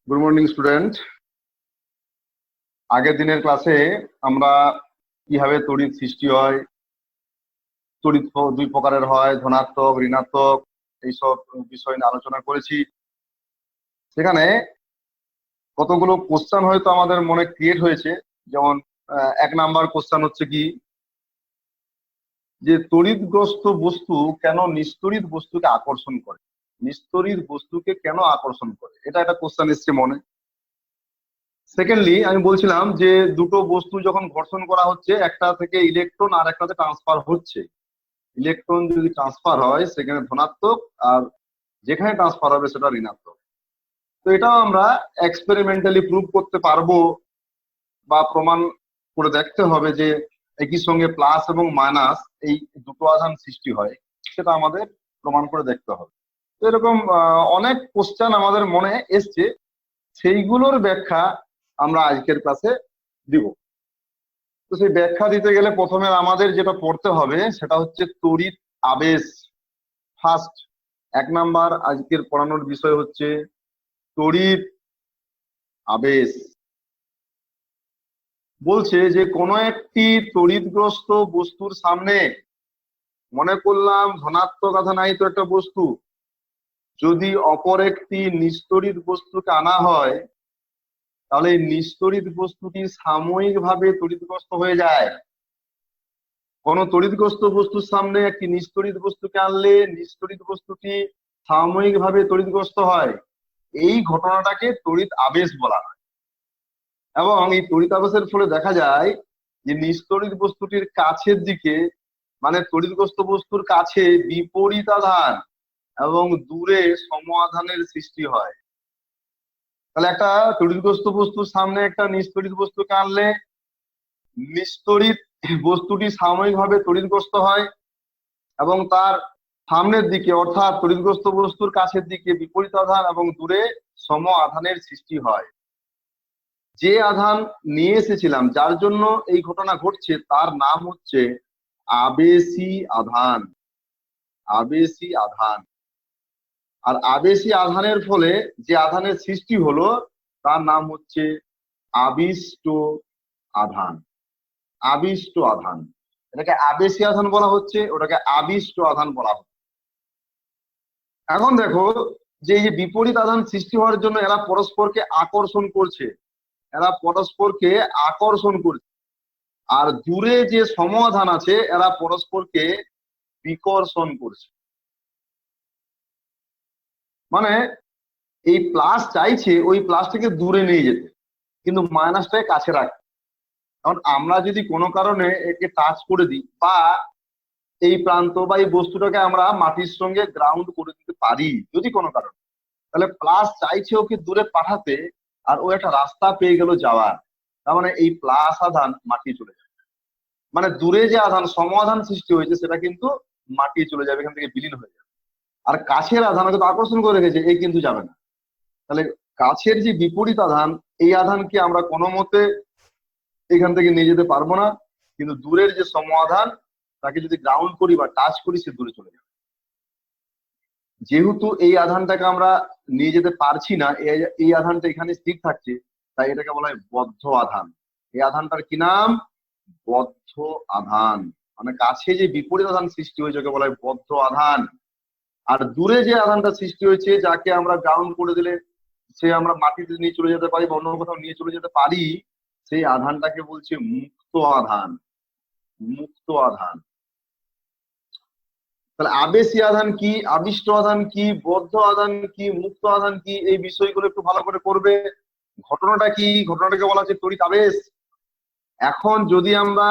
Good morning student. আগের দিনের ক্লাসে আমরা কিভাবে তড়িৎ সৃষ্টি হয়, তড়িৎ দুই প্রকারের হয়, ধনাত্মক ঋণাত্মক, এইসব বিষয় নিয়ে আলোচনা করেছি। সেখানে কতগুলো কোশ্চেন হয়তো আমাদের মনে ক্রিয়েট হয়েছে। যেমন 1 নাম্বার কোশ্চেন হচ্ছে কি, যে তড়িৎগ্রস্ত বস্তু কেন নিস্তড়িৎ বস্তুকে আকর্ষণ করে, নিস্তড়িৎ বস্তুকে কেন আকর্ষণ করে, এটা একটা কোশ্চেন এসছে মনে। সেকেন্ডলি আমি বলছিলাম যে দুটো বস্তু যখন ঘর্ষণ করা হচ্ছে, একটা থেকে ইলেকট্রন আর একটাতে ট্রান্সফার হচ্ছে। ইলেকট্রন যদি ট্রান্সফার হয় সেখানে ধনাত্মক, আর যেখানে ট্রান্সফার হবে সেটা ঋণাত্মক। তো এটাও আমরা এক্সপেরিমেন্টালি প্রুভ করতে পারবো বা প্রমাণ করে দেখতে হবে যে একই সঙ্গে প্লাস এবং মাইনাস এই দুটো আধান সৃষ্টি হয়, সেটা আমাদের প্রমাণ করে দেখতে হবে। তো এরকম অনেক কোশ্চেন আমাদের মনে এসছে, সেইগুলোর ব্যাখ্যা আমরা আজকের ক্লাসে দিব। তো সেই ব্যাখ্যা দিতে গেলে প্রথমে আমাদের যেটা পড়তে হবে সেটা হচ্ছে তড়িৎ আবেশ। ফার্স্ট 1 নাম্বার আজকের পড়ানোর বিষয় হচ্ছে তড়িৎ আবেশ। বলছে যে কোনো একটি তড়িৎগ্রস্ত বস্তুর সামনে, মনে করলাম ধনাত্মক আধান আহিত একটা বস্তু, যদি অপর একটি নিস্তড়িৎ বস্তুকে আনা হয়, তাহলে এই নিস্তড়িৎ বস্তুটি সাময়িকভাবে তড়িৎগ্রস্ত হয়ে যায়। কোন তড়িৎগ্রস্ত বস্তুর সামনে একটি নিস্তড়িৎ বস্তুকে আনলে নিস্তড়িৎ বস্তুটি সাময়িকভাবে তড়িৎগ্রস্ত হয়, এই ঘটনাটাকে তড়িৎ আবেশ বলা হয়। এবং এই তড়িৎ আবেশের ফলে দেখা যায় যে নিস্তড়িৎ বস্তুটির কাছের দিকে, মানে তড়িৎগ্রস্ত বস্তুর কাছে বিপরীত আধান এবং দূরে সম আধানের সৃষ্টি হয়। তাহলে একটা তড়িৎগ্রস্ত বস্তুর সামনে একটা নিস্তড়িৎ বস্তুকে আনলে নিস্তড়িৎ বস্তুটি সাময়িকভাবে তড়িৎগ্রস্ত হয় এবং তার সামনের দিকে অর্থাৎ তড়িৎগ্রস্ত বস্তুর কাছের দিকে বিপরীত আধান এবং দূরে সম আধানের সৃষ্টি হয়। যে আধান নিয়ে এসেছিলাম, যার জন্য এই ঘটনা ঘটছে, তার নাম হচ্ছে আবেশী আধান। আবেশী আধান। আর আবেশী আধানের ফলে যে আধানের সৃষ্টি হলো তার নাম হচ্ছে আবিষ্ট আধান। আবিষ্ট আধান, এটাকে আবেশী আধান বলা হচ্ছে, ওটাকে আবিষ্ট আধান বলা হচ্ছে। এখন দেখো যে এই যে বিপরীত আধান সৃষ্টি হওয়ার জন্য এরা পরস্পরকে আকর্ষণ করছে, এরা পরস্পরকে আকর্ষণ করছে। আর দূরে যে সম আধান আছে এরা পরস্পরকে বিকর্ষণ করছে। মানে এই প্লাস চাইছে ওই প্লাসটাকে দূরে নিয়ে যেতে, কিন্তু মাইনাসটাকে কাছে রাখতে। কারণ আমরা যদি কোনো কারণে একে টাচ করে দিই, বা এই প্রান্ত বা এই বস্তুটাকে আমরা মাটির সঙ্গে গ্রাউন্ড করে দিতে পারি যদি কোনো কারণে, তাহলে প্লাস চাইছে ওকে দূরে পাঠাতে, আর ও একটা রাস্তা পেয়ে গেল যাওয়ার। তার মানে এই প্লাস আধান মাটি চলে যাবে, মানে দূরে যে আধান সম আধান সৃষ্টি হয়েছে সেটা কিন্তু মাটি চলে যাবে, এখান থেকে বিলীন হয়ে যাবে। আর কাছের আধান কিন্তু আকর্ষণ করে রেখেছে, এই কিন্তু যাবে না। তাহলে কাছের যে বিপরীত আধান, এই আধানকে আমরা কোনো মতে এখান থেকে নিয়ে যেতে পারবো না, কিন্তু দূরের যে সম আধান তাকে যদি গ্রাউন্ড করি বা টাচ করি সে দূরে চলে যাবে। যেহেতু এই আধানটাকে আমরা নিয়ে যেতে পারছি না, এই আধানটা এখানে স্থির থাকছে, তাই এটাকে বলা হয় বদ্ধ আধান। এই আধানটার কি নাম? বদ্ধ আধান। মানে কাছে যে বিপরীত আধান সৃষ্টি হয়েছে ওকে বলা হয় বদ্ধ আধান। আর দূরে যে আধানটা সৃষ্টি হয়েছে, যাকে আমরা গ্রাউন্ড করে দিলে সে আমরা মাটিতে নিয়ে চলে যেতে পারি বা অন্য কোথাও নিয়ে চলে যেতে পারি, সেই আধানটাকে বলছে মুক্ত আধান। মুক্ত আধান। তাহলে আবেশী আধান কি, আবিষ্ট আধান কি, বদ্ধ আধান কি, মুক্ত আধান কি, এই বিষয়গুলো একটু ভালো করে করবে। ঘটনাটা কি? ঘটনাটাকে বলা হচ্ছে তড়িৎ আবেশ। এখন যদি আমরা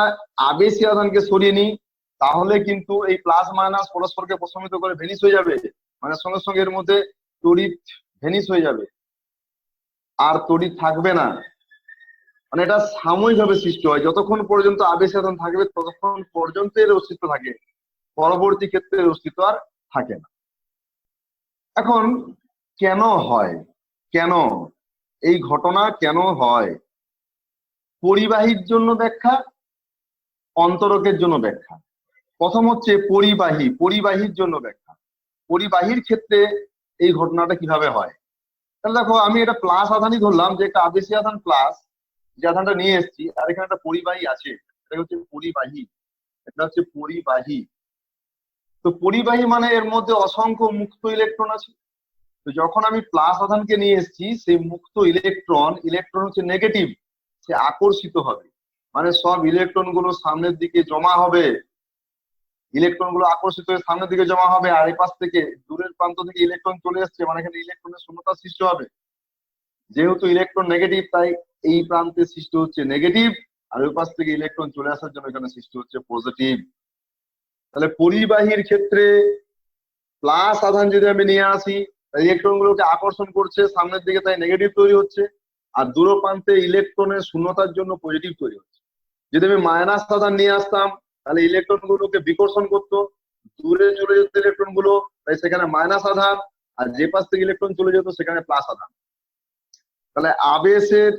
আবেশী আধানকে সরিয়ে নিই, তাহলে কিন্তু এই প্লাস মাইনাস পরস্পরকে প্রশমিত করে ভেনিস হয়ে যাবে, মানে সঙ্গে সঙ্গে এর মধ্যে তড়িৎ ভেনিস হয়ে যাবে, আর তড়িৎ থাকবে না। মানে এটা সাময়িকভাবে সৃষ্টি হয়, যতক্ষণ পর্যন্ত আবেশী আধান থাকবে ততক্ষণ পর্যন্ত এর অস্তিত্ব থাকে, পরবর্তী ক্ষেত্রে এর অস্তিত্ব আর থাকে না। এখন কেন হয়, কেন এই ঘটনা কেন হয়? পরিবাহীর জন্য ব্যাখ্যা, অন্তরকের জন্য ব্যাখ্যা। প্রথম হচ্ছে পরিবাহী, পরিবাহীর জন্য ব্যাখ্যা। পরিবাহীর ক্ষেত্রে এই ঘটনাটা কিভাবে হয়? তাহলে দেখো আমি এটা প্লাস আধানই ধরলাম, যে একটা আবেশী আধান প্লাস, যে আধানটা নিয়ে এসেছি, আর এখানে একটা পরিবাহী আছে, এটা হচ্ছে পরিবাহী, এটা হচ্ছে পরিবাহী। তো পরিবাহী মানে এর মধ্যে অসংখ্য মুক্ত ইলেকট্রন আছে। তো যখন আমি প্লাস আধানকে নিয়ে এসেছি, সেই মুক্ত ইলেকট্রন, ইলেকট্রন হচ্ছে নেগেটিভ, সে আকর্ষিত হবে, মানে সব ইলেকট্রন গুলো সামনের দিকে জমা হবে, ইলেকট্রন গুলো আকর্ষিত হয়ে সামনের দিকে জমা হবে, আর এই পাশ থেকে দূরের প্রান্ত থেকে ইলেকট্রন চলে আসছে, মানে এখানে ইলেকট্রনের শূন্যতা সৃষ্টি হবে। যেহেতু ইলেকট্রন নেগেটিভ, তাই এই প্রান্তে সৃষ্টি হচ্ছে নেগেটিভ, আর ওই পাশ থেকে ইলেকট্রন চলে আসার জন্য এখানে সৃষ্টি হচ্ছে পজিটিভ। তাহলে পরিবাহীর ক্ষেত্রে প্লাস আধান যদি আমি নিয়ে আসি, ইলেকট্রন গুলোকে আকর্ষণ করছে সামনের দিকে, তাই নেগেটিভ তৈরি হচ্ছে, আর দূর প্রান্তে ইলেকট্রনের শূন্যতার জন্য পজিটিভ তৈরি হচ্ছে। যদি আমি মাইনাস আধান নিয়ে আসতাম, তাহলে ইলেকট্রন গুলোকে বিকর্ষণ করতো, দূরে চলে যেত ইলেকট্রন গুলো, তাই সেখানে মাইনাস আধান, আর যে পাশ থেকে ইলেকট্রন চলে যেত সেখানে প্লাস আধান। তাহলে আবেশের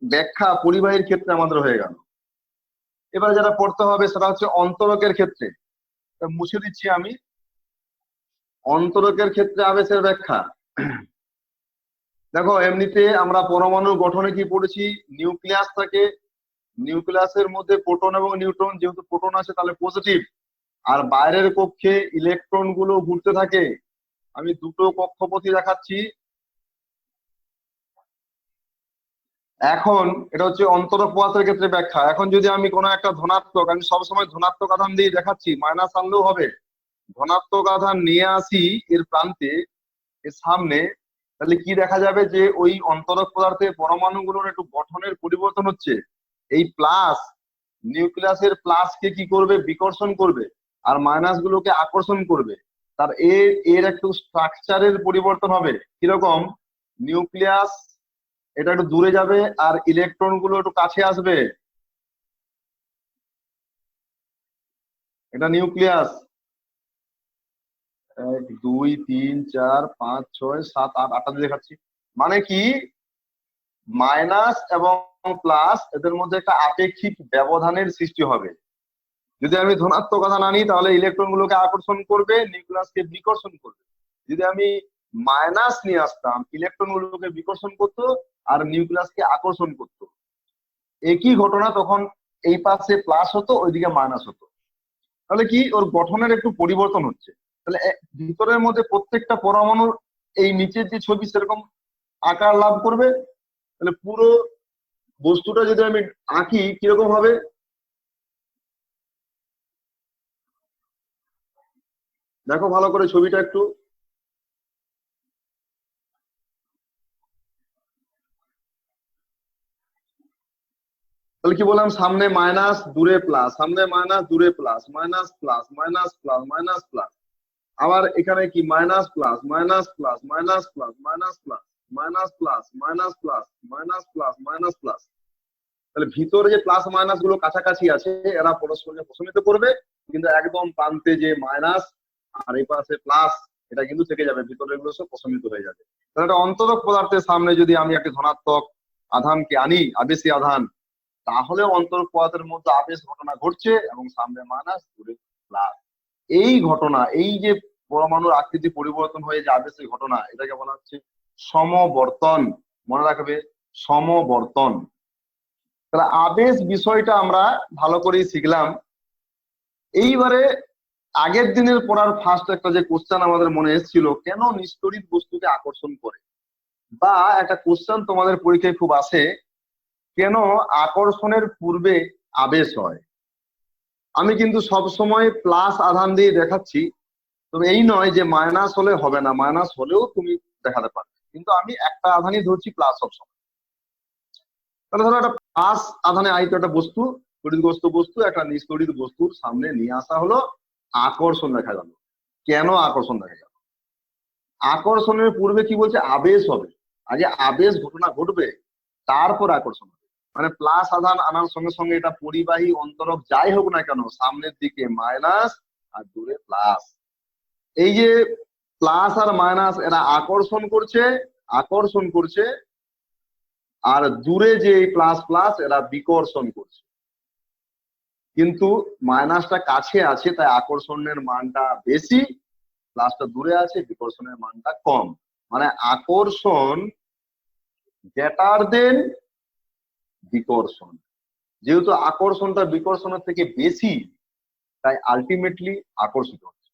ব্যাখ্যা পরিবাহীর ক্ষেত্রে আমাদের হয়ে গেল। এবার যেটা পড়তে হবে সেটা হচ্ছে অন্তরকের ক্ষেত্রে। মুছে দিচ্ছি আমি। অন্তরকের ক্ষেত্রে আবেশের ব্যাখ্যা। দেখো এমনিতে আমরা পরমাণু গঠনে কি পড়েছি, নিউক্লিয়াস থাকে, নিউক্লিয়াসের মধ্যে প্রোটন এবং নিউট্রন, যেহেতু প্রোটন আছে তাহলে পজিটিভ, আর বাইরের কক্ষে ইলেকট্রন গুলো ঘুরতে থাকে। আমি দুটো কক্ষপথই দেখাচ্ছি। এখন এটা হচ্ছে অন্তরক পদার্থের ক্ষেত্রে ব্যাখ্যা। এখন যদি আমি কোনো একটা ধনাত্মক, আমি সবসময় ধনাত্মক আধান দিয়ে দেখাচ্ছি, মাইনাস আনলেও হবে, ধনাত্মক আধান নিয়ে আসি এর প্রান্তে, এর সামনে, তাহলে কি দেখা যাবে যে ওই অন্তরক পদার্থের পরমাণুগুলোর একটু গঠনের পরিবর্তন হচ্ছে। এই প্লাস, নিউক্লিয়াসের প্লাসকে কি করবে, বিকর্ষণ করবে, আর মাইনাস গুলোকে আকর্ষণ করবে। তার এর একটু স্ট্রাকচারের পরিবর্তন হবে। কিরকম, নিউক্লিয়াস এটা একটু দূরে যাবে, আর ইলেকট্রন গুলো একটু কাছে আসবে। এটা নিউক্লিয়াস, 1 2 3 4 5 6 7 8, 8টা দিয়ে দেখাচ্ছি। মানে কি, মাইনাস এবং প্লাস এদের মধ্যে একটা আপেক্ষিক ব্যবধানের সৃষ্টি হবে। যদি আমি ধনাত্মক আধান আনি, তাহলে ইলেকট্রন গুলোকে আকর্ষণ করবে, নিউক্লিয়াসকে বিকর্ষণ করবে। যদি আমি মাইনাস নিয়ে আসতাম, ইলেকট্রন গুলোকে বিকর্ষণ করতো, আর নিউক্লিয়াসকে আকর্ষণ করতো। একই ঘটনা তখন এই পাশে প্লাস হতো, ওইদিকে মাইনাস হতো। তাহলে কি, ওর গঠনের একটু পরিবর্তন হচ্ছে। তাহলে ভিতরের মধ্যে প্রত্যেকটা পরমাণুর এই নিচের যে ছবি সেরকম আকার লাভ করবে। তাহলে পুরো বস্তুটা যদি আমি আঁকি, কিরকম হবে, দেখো ভালো করে ছবিটা একটু। তাহলে কি বললাম, সামনে মাইনাস দূরে প্লাস, সামনে মাইনাস দূরে plus, minus plus minus plus minus plus, আবার এখানে কি minus plus minus plus minus plus minus plus minus plus minus plus minus plus minus plus. তাহলে ভিতরে যে প্লাস মাইনাস গুলো কাছাকাছি আছে, এরা পরস্পরকে প্রশমিত করবে, কিন্তু একদম প্রান্তে যে মাইনাস আর এই পাশে প্লাস, এটা কিন্তু থেকে যাবে, ভিতরে এগুলো সব প্রশমিত হয়ে যাবে। তাহলে একটা অন্তরক পদার্থের সামনে যদি আমি একটা ধনাত্মক আধানকে আনি, আবেশী আধান, তাহলে অন্তরক পদার্থের মধ্যে আবেশ ঘটনা ঘটছে, এবং সামনে মাইনাস দূরে প্লাস। এই ঘটনা, এই যে পরমাণুর আকৃতি পরিবর্তন হয়ে যে আবেশের ঘটনা, এটাকে বলা হচ্ছে সমবর্তন। মনে রাখবে, সমবর্তন। তাহলে আবেশ বিষয়টা আমরা ভালো করেই শিখলাম। এইবারে আগের দিনের পড়ার ফার্স্ট একটা যে কোশ্চেন আমাদের মনে এসেছিল, কেন নিস্তড়িত বস্তুকে আকর্ষণ করে, বা একটা কোশ্চেন তোমাদের পরীক্ষায় খুব আসে, কেন আকর্ষণের পূর্বে আবেশ হয়। আমি কিন্তু সব সময় প্লাস আধান দিয়ে দেখাচ্ছি, তবে এই নয় যে মাইনাস হলে হবে না, মাইনাস হলেও তুমি দেখাতে পারবে, কিন্তু আমি একটা আধানই ধরছি প্লাস সবসময়। তাহলে ধরো একটা প্লাস আধানে আহিত একটা বস্তু, তড়িৎগ্রস্ত বস্তু একটা নিস্তড়িত বস্তুর সামনে নিয়ে আসা হলো, আকর্ষণ দেখা গেল। কেন আকর্ষণ দেখা গেল? আকর্ষণের পূর্বে কি বলছে, আবেশ হবে। আগে আবেশ ঘটনা ঘটবে, তারপর আকর্ষণ হবে। মানে প্লাস আধান আনার সঙ্গে সঙ্গে এটা পরিবাহী অন্তরক যাই হোক না কেন, সামনের দিকে মাইনাস আর দূরে প্লাস। এই যে প্লাস আর মাইনাস এরা আকর্ষণ করছে, আকর্ষণ করছে, আর দূরে যে প্লাস প্লাস এরা বিকর্ষণ করছে। কিন্তু মাইনাসটা কাছে আছে, তাই আকর্ষণের মানটা বেশি, প্লাসটা দূরে আছে, বিকর্ষণের মানটা কম। মানে আকর্ষণ গ্রেটার দেন বিকর্ষণ। যেহেতু আকর্ষণটা বিকর্ষণের থেকে বেশি, তাই আলটিমেটলি আকর্ষিত হচ্ছে।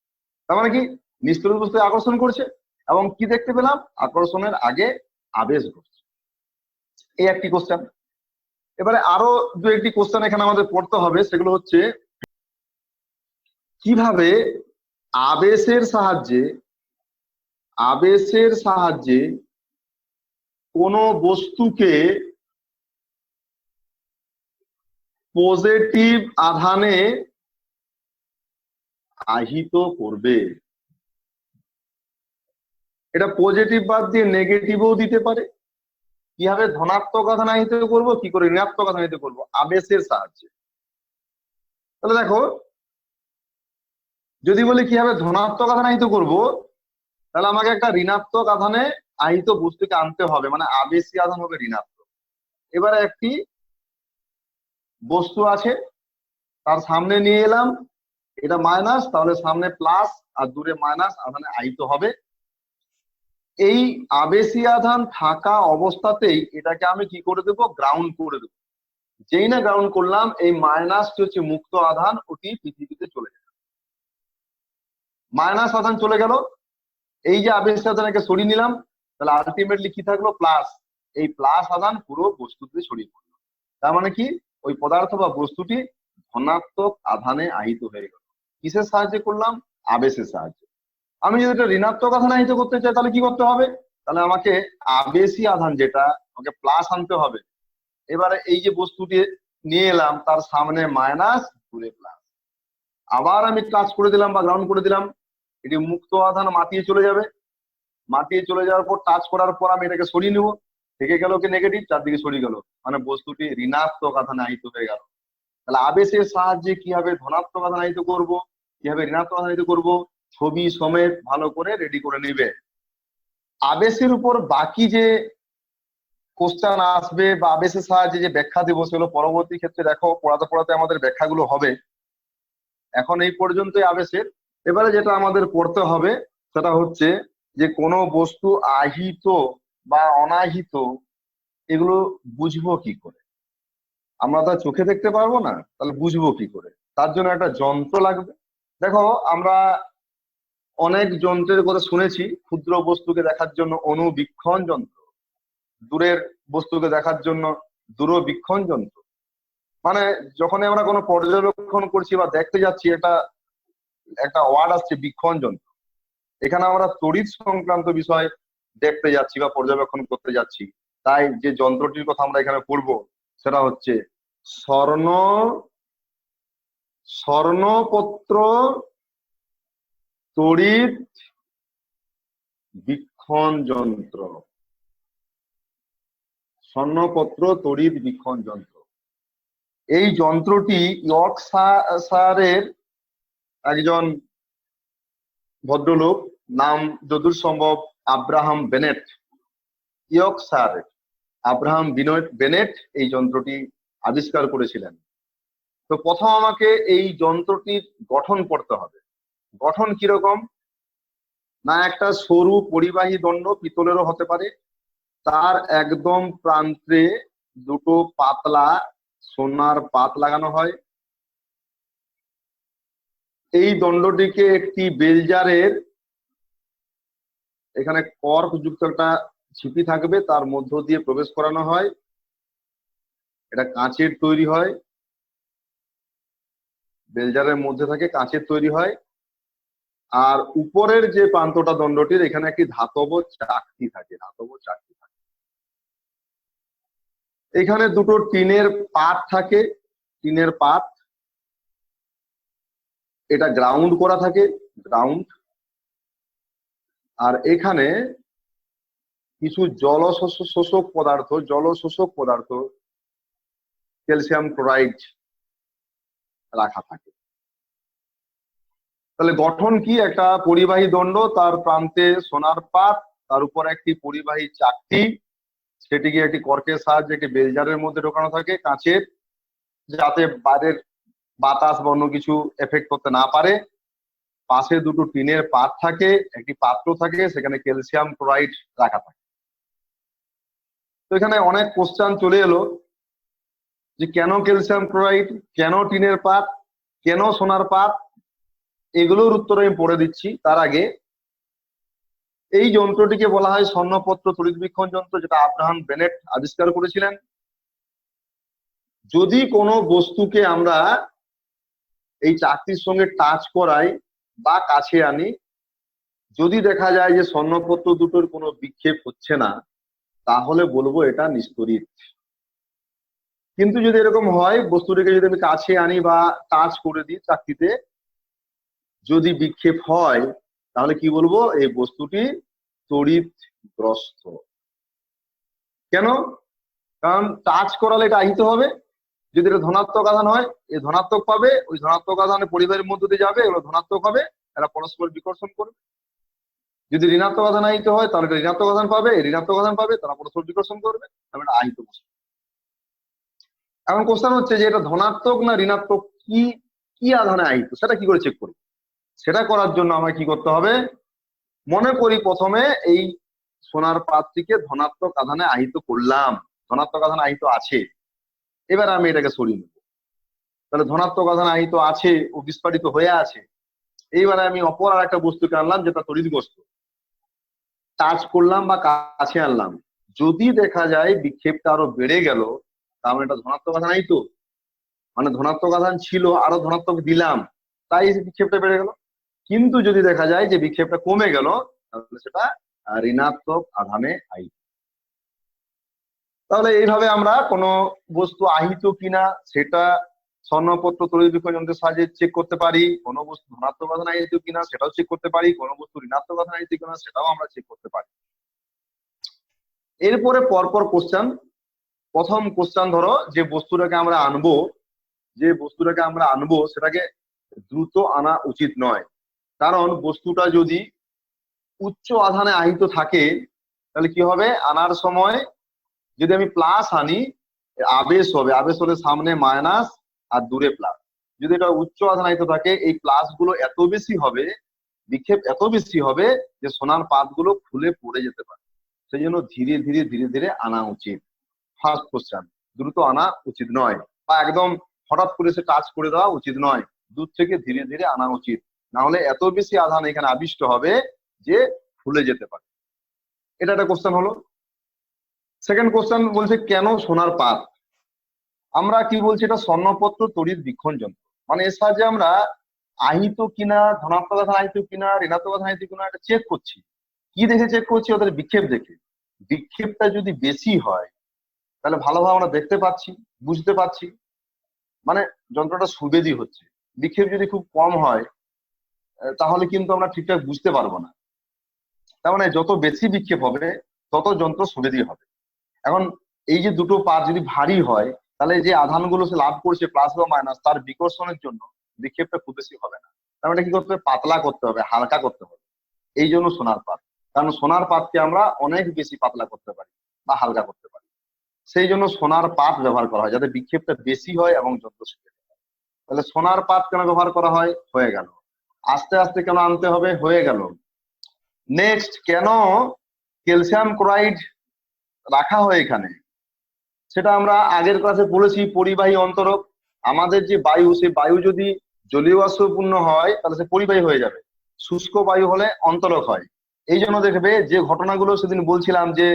তার মানে কি, নিস্তড়িত বস্তু আকর্ষণ করছে, এবং কি দেখতে পেলাম, আকর্ষণের আগে আবেশ ঘটছে। এই একটি কোশ্চেন। এবারে আরো দু একটি কোশ্চেন এখানে আমাদের পড়তে হবে, সেগুলো হচ্ছে কিভাবে আবেশের সাহায্যে কোনো বস্তুকে পজিটিভ আধানে আহিত করবে। এটা পজিটিভ বাদ দিয়ে নেগেটিভও দিতে পারে। কিভাবে ধনাত্মক আধান আহিত করবো, কি করে ঋণাত্মক আধান আহিত করবো, আবেশের সাহায্যে। তাহলে দেখো, যদি বলি কিভাবে ধনাত্মক আধান আহিত করবো, তাহলে আমাকে একটা ঋণাত্মক আধানে আহিত বস্তুকে আনতে হবে, মানে আবেশী আধান হবে ঋণাত্মক। এবারে একটি বস্তু আছে, তার সামনে নিয়ে এলাম, এটা মাইনাস, তাহলে সামনে প্লাস আর দূরে মাইনাস আধানে আহিত হবে। এই আবেশী আধান থাকা অবস্থাতেই এটাকে আমি কি করে দেবো, গ্রাউন্ড করে দেবো। যেই না গ্রাউন্ড করলাম, এই মাইনাসটি হচ্ছে মুক্ত আধান, ওটি পৃথিবীতে চলে যাবে। মাইনাস আধান চলে গেল, এই যে আবেশী আধানকে সরিয়ে নিলাম, তাহলে আলটিমেটলি কি থাকলো, প্লাস। এই প্লাস আধান পুরো বস্তুতে ছড়িয়ে পড়লো। তার মানে কি, ওই পদার্থ বা বস্তুটি ধনাত্মক আধানে আহিত হয়ে গেল। কিসের সাহায্যে করলাম, আবেশের সাহায্যে। আমি যদি এটা ঋণাত্মক আধান আহিত করতে চাই, তাহলে কি করতে হবে, তাহলে আমাকে আবেশী আধান যেটা, আমাকে প্লাস আনতে হবে। এবারে এই যে বস্তুটি নিয়ে এলাম, তার সামনে মাইনাস, দূরে প্লাস। আবার আমি টাচ করে দিলাম বা গ্রাউন্ড করে দিলাম, এটি মুক্ত আধান মাটিয়ে চলে যাবে। মাটিয়ে চলে যাওয়ার পর টাচ করার পর আমি এটাকে সরিয়ে নেবো, থেকে গেল কি নেগেটিভ, চারদিকে সরিয়ে গেল, মানে বস্তুটি ঋণাত্মক আধানে আহিত হয়ে গেল। তাহলে আবেশের সাহায্যে কিভাবে ধনাত্মক আধান আহিত করবো, কিভাবে ঋণাত্মক আধান আহিত করবো, ছবি সমেত ভালো করে রেডি করে নিবে। আবেশের উপর বাকি যে কোশ্চেন আসবে বা আবেশের সাহায্যে যে ব্যাখ্যা দেবো, সেগুলো পরবর্তী ক্ষেত্রে দেখো, পড়াতে পড়াতে আমাদের ব্যাখ্যাগুলো হবে। এখন এই পর্যন্তই আবেশের। এবারে যেটা আমাদের পড়তে হবে সেটা হচ্ছে যে কোনো বস্তু আহিত বা অনাহিত, এগুলো বুঝবো কি করে। আমরা তো চোখে দেখতে পারবো না, তাহলে বুঝবো কি করে, তার জন্য একটা যন্ত্র লাগবে। দেখো, আমরা অনেক যন্ত্রের কথা শুনেছি। ক্ষুদ্র বস্তুকে দেখার জন্য অণুবীক্ষণ যন্ত্র, দূরের বস্তুকে দেখার জন্য দূরবীক্ষণ যন্ত্র। মানে যখনই আমরা কোনো পর্যবেক্ষণ করছি বা দেখতে যাচ্ছি, এটা একটা ওয়ার্ড আসছে বীক্ষণ যন্ত্র। এখানে আমরা তড়িৎ সংক্রান্ত বিষয় দেখতে যাচ্ছি বা পর্যবেক্ষণ করতে যাচ্ছি। তাই যে যন্ত্রটির কথা আমরা এখানে পড়বো সেটা হচ্ছে স্বর্ণপত্র তড়িৎ বীক্ষণ যন্ত্র। স্বর্ণপত্র তড়িৎ বীক্ষণ যন্ত্র। এই যন্ত্রটি ইয়র্কশায়ারের একজন ভদ্রলোক, নাম যদুর সম্ভব আব্রাহাম বেনেট, ইয়র্কশায়ারের আব্রাহাম বেনেট এই যন্ত্রটি আবিষ্কার করেছিলেন। তো প্রথম আমাকে এই যন্ত্রটির গঠন পড়তে হবে। গঠন কিরকম না, একটা সরু পরিবাহী দণ্ড, পিতলেরও হতে পারে, তার একদম প্রান্তে দুটো পাতলা সোনার পাত লাগানো হয়। এই দণ্ডটিকে একটি বেলজারের, এখানে কর্ক যুক্ত একটা ছিপি থাকবে, তার মধ্য দিয়ে প্রবেশ করানো হয়। এটা কাঁচের তৈরি হয়, বেলজারের মধ্যে থাকে, কাঁচের তৈরি হয়। আর উপরের যে প্রান্তটা দণ্ডটির, এখানে একটি ধাতব চাকতি থাকে, এখানে দুটো টিনের পাত থাকে, টিনের পাত, এটা গ্রাউন্ড করা থাকে, গ্রাউন্ড। আর এখানে কিছু জলশোষক পদার্থ ক্যালসিয়াম ক্লোরাইড রাখা থাকে। তাহলে গঠন কি, একটা পরিবাহী দণ্ড, তার প্রান্তে সোনার পাত, তার উপর একটি পরিবাহী চাকতি, সেটিকে একটি কর্কের সাহায্যে একটি বেলজারের মধ্যে ঢোকানো থাকে, কাঁচের, যাতে বাইরের বাতাস বা অন্য কিছু এফেক্ট করতে না পারে। পাশে দুটো টিনের পাত থাকে, একটি পাত্র থাকে, সেখানে ক্যালসিয়াম ক্লোরাইড রাখা থাকে। তো এখানে অনেক কোশ্চেন চলে এলো যে কেন ক্যালসিয়াম ক্লোরাইড, কেন টিনের পাত, কেন সোনার পাত, এগুলোর উত্তর আমি পড়ে দিচ্ছি। তার আগে এই যন্ত্রটিকে বলা হয় স্বর্ণপত্র তড়িৎবীক্ষণ যন্ত্র, যেটা আব্রাহাম বেনেট আবিষ্কার করেছিলেন। যদি কোনো বস্তুকে আমরা এই চাকতির সঙ্গে টাচ করাই বা কাছে আনি, যদি দেখা যায় যে স্বর্ণপত্র দুটোর কোনো বিক্ষেপ হচ্ছে না, তাহলে বলবো এটা নিস্তড়িৎ। কিন্তু যদি এরকম হয়, বস্তুটিকে যদি আমি কাছে আনি বা টাচ করে দিই চাকতিতে, যদি বিক্ষেপ হয়, তাহলে কি বলবো? এই বস্তুটি তড়িৎগ্রস্ত। কেন? কারণ টাচ করালে এটা আহিত হবে। যদি এটা ধনাত্মক আধান হয়, এই ধনাত্মক পাবে, ওই ধনাত্মক আধানে পরিবারের মধ্য দিয়ে যাবে, এগুলো ধনাত্মক হবে, এরা পরস্পর বিকর্ষণ করবে। যদি ঋণাত্মক আধান আহিত হয়, তাহলে এটা ঋণাত্মক আধান পাবে, ঋণাত্মক আধান পাবে, তারা পরস্পর বিকর্ষণ করবে, তাহলে এটা আহিত বস্তু। এখন কোশ্চেন হচ্ছে যে এটা ধনাত্মক না ঋণাত্মক, কি কি আধানে আহিত, সেটা কি করে চেক করবো? সেটা করার জন্য আমায় কি করতে হবে? মনে করি প্রথমে এই সোনার পাতটিকে ধনাত্মক আধানে আহিত করলাম, ধনাত্মক আধান আহিত আছে। এবার আমি এটাকে সরিয়ে নেব। তাহলে ধনাত্মক আধান আহিত আছে ও বিস্ফারিত হয়ে আছে। এইবারে আমি অপর আর একটা বস্তুকে আনলাম যেটা তড়িৎগ্রস্ত, টাচ করলাম বা কাছে আনলাম। যদি দেখা যায় বিক্ষেপটা আরো বেড়ে গেল, তাহলে এটা ধনাত্মক আধান আহিত, মানে ধনাত্মক আধান ছিল, আরো ধনাত্মক দিলাম, তাই বিক্ষেপটা বেড়ে গেল। কিন্তু যদি দেখা যায় যে বিক্ষেপটা কমে গেল, তাহলে সেটা ঋণাত্মক আধানে আহিত। তাহলে এইভাবে আমরা কোনো বস্তু আহিত কিনা সেটা স্বর্ণপত্র তড়িৎবীক্ষণ যন্ত্রের সাহায্যে চেক করতে পারি, কোনো বস্তু ধনাত্মক আধান আহিত কিনা সেটাও চেক করতে পারি, কোনো বস্তু ঋণাত্মক আধান আহিত কিনা সেটাও আমরা চেক করতে পারি। এরপরে পরপর কোশ্চেন। প্রথম কোশ্চেন ধরো, যে বস্তুটাকে আমরা আনবো সেটাকে দ্রুত আনা উচিত নয়। কারণ বস্তুটা যদি উচ্চ আধানে আহিত থাকে, তাহলে কি হবে? আনার সময় যদি আমি প্লাস আনি, আবেশ হবে, আবেশ হলে সামনে মাইনাস আর দূরে প্লাস। যদি এটা উচ্চ আধান আহিত থাকে, এই প্লাস গুলো এত বেশি হবে, বিক্ষেপ এত বেশি হবে যে সোনার পাতগুলো খুলে পড়ে যেতে পারে। সেই জন্য ধীরে ধীরে ধীরে ধীরে আনা উচিত। ফার্স্ট কোশ্চেন, দ্রুত আনা উচিত নয়, বা একদম হঠাৎ করে সে টাচ করে দেওয়া উচিত নয়, দূর থেকে ধীরে ধীরে আনা উচিত। না হলে এত বেশি আধান এখানে আবিষ্ট হবে যে ফুলে যেতে পারে। এটা একটা কোশ্চেন হলো। সেকেন্ড কোশ্চেন বলছে কেন সোনার পাত? আমরা কি বলছি? এটা স্বর্ণপত্র তড়িৎবীক্ষণ যন্ত্র, মানে এর সাহায্যে আমরা আহিত কিনা, ধনাত্মক আধান আহিত কিনা, ঋণাত্মক আধান আহিত কিনা এটা চেক করছি। কি দেখে চেক করছি? ওদের বিক্ষেপ দেখে। বিক্ষেপটা যদি বেশি হয়, তাহলে ভালোভাবে আমরা দেখতে পাচ্ছি, বুঝতে পারছি, মানে যন্ত্রটা সুবেদী হচ্ছে। বিক্ষেপ যদি খুব কম হয়, তাহলে কিন্তু আমরা ঠিকঠাক বুঝতে পারবো না। তার মানে যত বেশি বিক্ষেপ হবে, তত যন্ত্র সুবেদী হবে। এখন এই যে দুটো পাত যদি ভারী হয়, তাহলে যে আধানগুলো সে লাভ করছে প্লাস বা মাইনাস, তার বিকর্ষণের জন্য বিক্ষেপটা খুব বেশি হবে না। তার মানে কি করতে হবে? পাতলা করতে হবে, হালকা করতে হবে। এই জন্য সোনার পাত, কারণ সোনার পাতকে আমরা অনেক বেশি পাতলা করতে পারি বা হালকা করতে পারি। সেই জন্য সোনার পাত ব্যবহার করা হয়, যাতে বিক্ষেপটা বেশি হয় এবং যন্ত্র সুবিধা হয়। তাহলে সোনার পাত কেন ব্যবহার করা হয়? হয়ে গেল। আস্তে আস্তে কেন আনতে হবে? হয়ে গেল। নেক্সট, কেন ক্যালসিয়াম ক্লোরাইড রাখা হয় এখানে? সেটা আমরা আগের ক্লাসে পড়েছি, পরিবাহী অন্তরক। আমাদের যে বায়ু, সেই বায়ু যদি জলীয় বাষ্পপূর্ণ হয়, তাহলে সে পরিবাহী হয়ে যাবে। শুষ্ক বায়ু হলে অন্তরক হয়। এই জন্য দেখবে যে ঘটনাগুলো সেদিন বলছিলাম যে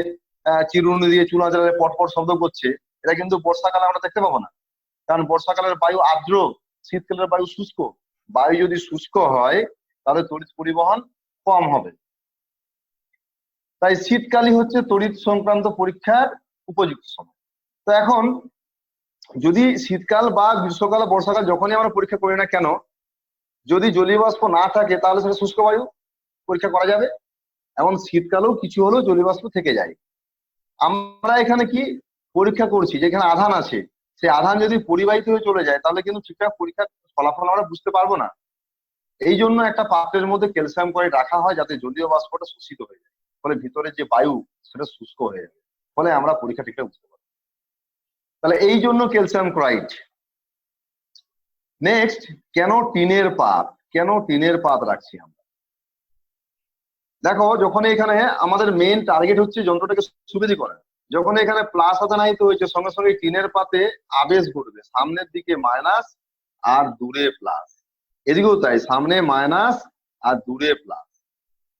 চিরুনি দিয়ে চুলা জ্বালালে পটপট শব্দ করছে, এটা কিন্তু বর্ষাকালে আমরা দেখতে পাবো না। কারণ বর্ষাকালের বায়ু আর্দ্র, শীতকালের বায়ু শুষ্ক। বায়ু যদি শুষ্ক হয়, তাহলে তড়িৎ পরিবহন কম হবে। তাই শীতকালই হচ্ছে তড়িৎ সংক্রান্ত পরীক্ষার উপযুক্ত সময়। তো এখন যদি শীতকাল বা গ্রীষ্মকাল, বর্ষাকাল, যখনই আমরা পরীক্ষা করি না কেন, যদি জলীয় বাষ্প না থাকে, তাহলে সেটা শুষ্ক বায়ু, পরীক্ষা করা যাবে। এবং শীতকালেও কিছু হলেও জলীয় বাষ্প থেকে যায়। আমরা এখানে কি পরীক্ষা করছি? যেখানে আধান আছে, সেই আধান যদি পরিবাহিত হয়ে চলে যায়, তাহলে কিন্তু ঠিকঠাক পরীক্ষার ফলাফল আমরা বুঝতে পারবো না। এই জন্য একটা পাত্রের মধ্যে ক্যালসিয়াম ক্লোরাইড রাখা হয়, যাতে জলীয় বাষ্পটা শোষিত হয়ে যায়, ফলে ভিতরে যে বায়ু সেটা শুষ্ক হয়ে যাবে, ফলে আমরা পরীক্ষা ঠিকঠাক বুঝতে পারবো। তাহলে এই জন্য ক্যালসিয়াম ক্লোরাইড। নেক্সট, কেন টিনের পাত? কেন টিনের পাত রাখছি আমরা? দেখো, যখন এখানে আমাদের মেইন টার্গেট হচ্ছে যন্ত্রটাকে সুবিধা করা, যখন এখানে প্লাস আধানায়িত হয়েছে সঙ্গে সঙ্গে টিনের পাতে আবেশ ঘটবে, সামনের দিকে মাইনাস আর দূরে প্লাস, এদিকেও তাই, সামনে মাইনাস আর দূরে প্লাস।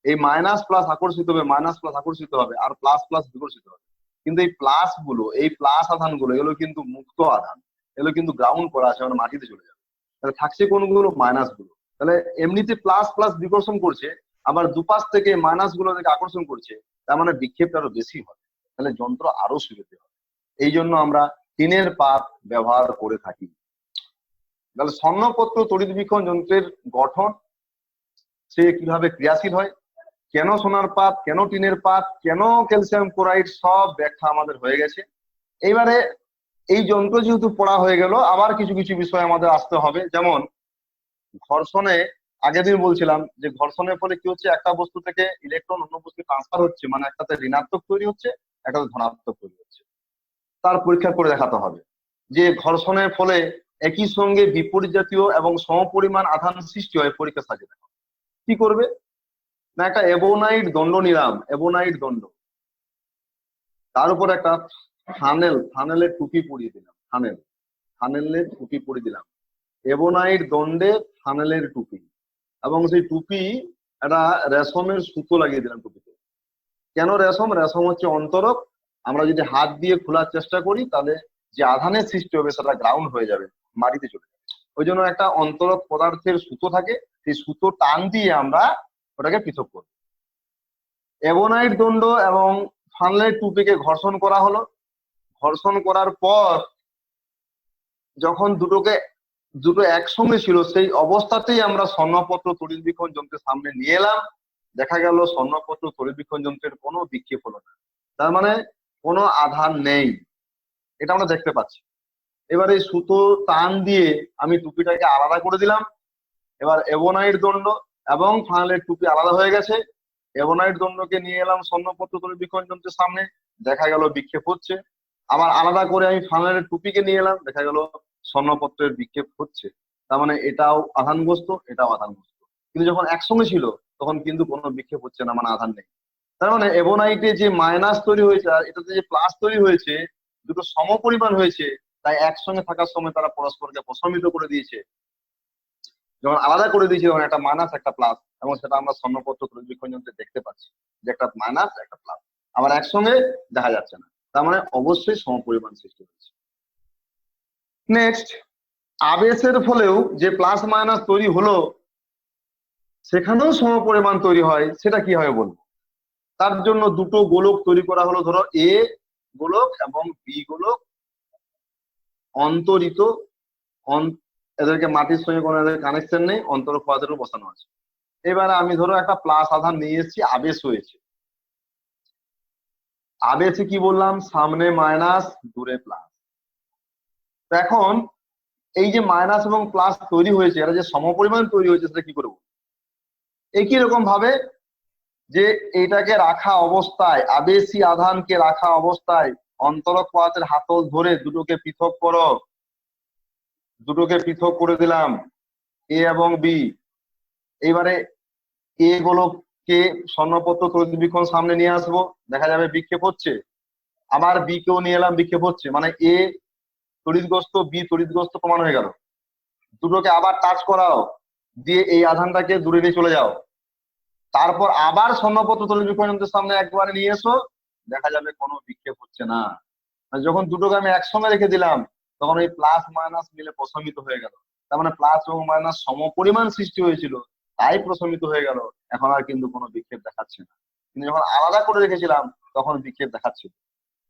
এই মাইনাস প্লাস আকর্ষিত হবে, মাইনাস প্লাস আকর্ষিত হবে, আর প্লাস প্লাস বিকর্ষিত হবে। কিন্তু এই প্লাস গুলো, এই প্লাস আধান গুলো, এগুলো কিন্তু মুক্ত আধান, এগুলো কিন্তু গ্রাউন্ড করা আছে, মানে মাটিতে চলে যাবে। তাহলে থাকছে কোনগুলো? মাইনাস গুলো। তাহলে এমনিতে প্লাস প্লাস বিকর্ষণ করছে, আবার দুপাশ থেকে মাইনাস গুলো থেকে আকর্ষণ করছে, তার মানে বিক্ষেপটা আরো বেশি হবে, তাহলে যন্ত্র আরো সুবিধে হবে। এই জন্য আমরা টিনের পাত ব্যবহার করে থাকি। তাহলে স্বর্ণপত্র তড়িৎ বীক্ষণ যন্ত্রের গঠন, সে কিভাবে ক্রিয়াশীল হয়, কেন সোনার পাত, কেন টিনের পাত, কেন ক্যালসিয়াম ক্লোরাইড, সব ব্যাখ্যা আমাদের হয়ে গেছে। এইবারে এই যন্ত্র যেহেতু পড়া হয়ে গেল, আবার কিছু কিছু বিষয় আমাদের আসতে হবে। যেমন ঘর্ষণে, আগের দিন বলছিলাম যে ঘর্ষণের ফলে কি হচ্ছে, একটা বস্তু থেকে ইলেকট্রন অন্য বস্তু ট্রান্সফার হচ্ছে, মানে একটাতে ঋণাত্মক তৈরি হচ্ছে, একটাতে ধনাত্মক তৈরি হচ্ছে। তার পরীক্ষা করে দেখাতে হবে যে ঘর্ষণের ফলে একই সঙ্গে বিপরীত জাতীয় এবং সমপরিমাণ আধান সৃষ্টি হয়। পরীক্ষা সাজিয়ে দেখা কি করবে না, একটা এবোনাইট দণ্ড নিলাম, এবোনাইট দণ্ড, তার উপর একটা ফানেলের টুপি পরিয়ে দিলাম, ফানেলের টুপি পরিয়ে দিলাম, এবোনাইট দণ্ডে ফানেলের টুপি, এবং সেই টুপি একটা রেশমের সুতো লাগিয়ে দিলাম টুপিতে। কেন রেশম? রেশম হচ্ছে অন্তরক, আমরা যদি হাত দিয়ে খোলার চেষ্টা করি তাহলে যে আধানের সৃষ্টি হবে সেটা গ্রাউন্ড হয়ে যাবে, মাটিতে চলে যাবে। ওই জন্য একটা অন্তরক পদার্থের সুতো থাকে, সেই সুতো টান দিয়ে আমরা ওটাকে পৃথক করি। এবোনাইট দণ্ড এবং ফানেলের টুপিকে ঘর্ষণ করা হলো। ঘর্ষণ করার পর যখন দুটো একসঙ্গে ছিল, সেই অবস্থাতেই আমরা স্বর্ণপত্র তড়িৎ বীক্ষণ যন্ত্রের সামনে নিয়ে এলাম। দেখা গেল স্বর্ণপত্র তড়িৎ বীক্ষণ যন্ত্রের কোনো বিক্ষেপ হলো না, তার মানে কোনো আধান নেই, এটা আমরা দেখতে পাচ্ছি। এবার এই সুতো টান দিয়ে আমি টুপিটাকে আলাদা করে দিলাম। এবার এবোনাইট দণ্ড এবং ফানেলের টুপি আলাদা হয়ে গেছে। এবোনাইট দণ্ডকে নিয়ে এলাম স্বর্ণপত্র তড়িৎ বীক্ষণ যন্ত্রের সামনে, দেখা গেল বিক্ষেপ হচ্ছে। আবার আলাদা করে আমি ফানেলের টুপিকে নিয়ে এলাম, দেখা গেল স্বর্ণপত্রের বিক্ষেপ হচ্ছে। তার মানে এটাও আধানগ্রস্ত, এটাও আধানগ্রস্ত। কিন্তু যখন একসঙ্গে ছিল তখন কিন্তু কোনো বিক্ষেপ হচ্ছে না, মানে আধান নেই। তার মানে এবোনাইটে যে মাইনাস তৈরি হয়েছে আর এটাতে যে প্লাস তৈরি হয়েছে, দুটো সমপরিমাণ হয়েছে, তাই একসঙ্গে থাকার সময় তারা পরস্পরকে প্রশমিত করে দিয়েছে। যখন আলাদা করে দিয়েছে তখন একটা মাইনাস একটা প্লাস, এবং সেটা আমরা স্বর্ণপত্র তড়িৎ বীক্ষণ যন্ত্রে দেখতে পাচ্ছি যে একটা মাইনাস একটা প্লাস, আবার একসঙ্গে দেখা যাচ্ছে না, তার মানে অবশ্যই সমপরিমাণ সৃষ্টি হয়েছে। নেক্সট, আবেশের ফলেও যে প্লাস মাইনাস তৈরি হলো সেখানেও সমপরিমাণ তৈরি হয়, সেটা কি হয় বলবো। তার জন্য দুটো গোলক তৈরি করা হলো, ধরো এ গোলক এবং বি গোলক, অন্তরিত, এদেরকে মাটির সঙ্গে কোনো এদের কানেকশন নেই, অন্তরক পদার্থের বসানো আছে। এবারে আমি ধরো একটা প্লাস আধান নিয়ে এসেছি, আবেশ হয়েছে। আবেশে কি বললাম, সামনে মাইনাস দূরে প্লাস। এখন এই যে মাইনাস এবং প্লাস তৈরি হয়েছে, এরা যে সমপরিমাণ তৈরি হয়েছে সেটা কি করবো? একই রকম ভাবে যে এইটাকে রাখা অবস্থায়, আবেশী আধানকে রাখা অবস্থায় অন্তরক পদার্থের হাতল ধরে দুটোকে পৃথক করো, দুটোকে পৃথক করে দিলাম, এ এবং বি। এইবারে এ গোলককে স্বর্ণপত্র তড়িৎ বীক্ষণ সামনে নিয়ে আসবো, দেখা যাবে বিক্ষেপ হচ্ছে। আবার বি কেও নিয়ে এলাম, বিক্ষেপ হচ্ছে, মানে এ তড়িৎগ্রস্ত, বি তড়িৎগ্রস্ত প্রমাণ হয়ে গেল। দুটোকে আবার টাচ করাও, দিয়ে এই আধানটাকে দূরে নিয়ে চলে যাও। তারপর আবার স্বর্ণপত্র তড়িৎ বীক্ষণ যন্ত্রের সামনে একবারে নিয়ে এসো, দেখা যাবে কোনো বিক্ষেপ হচ্ছে না। যখন দুটোকে আমি একসঙ্গে রেখে দিলাম তখন এই প্লাস মাইনাস মিলে প্রশমিত হয়ে গেল, তার মানে প্লাস এবং মাইনাস সমপরিমাণ সৃষ্টি হয়েছিল, তাই প্রশমিত হয়ে গেল। এখন আর কিন্তু কোনো বিক্ষেপ দেখাচ্ছে না, কিন্তু যখন আলাদা করে রেখেছিলাম তখন বিক্ষেপ দেখাচ্ছিল।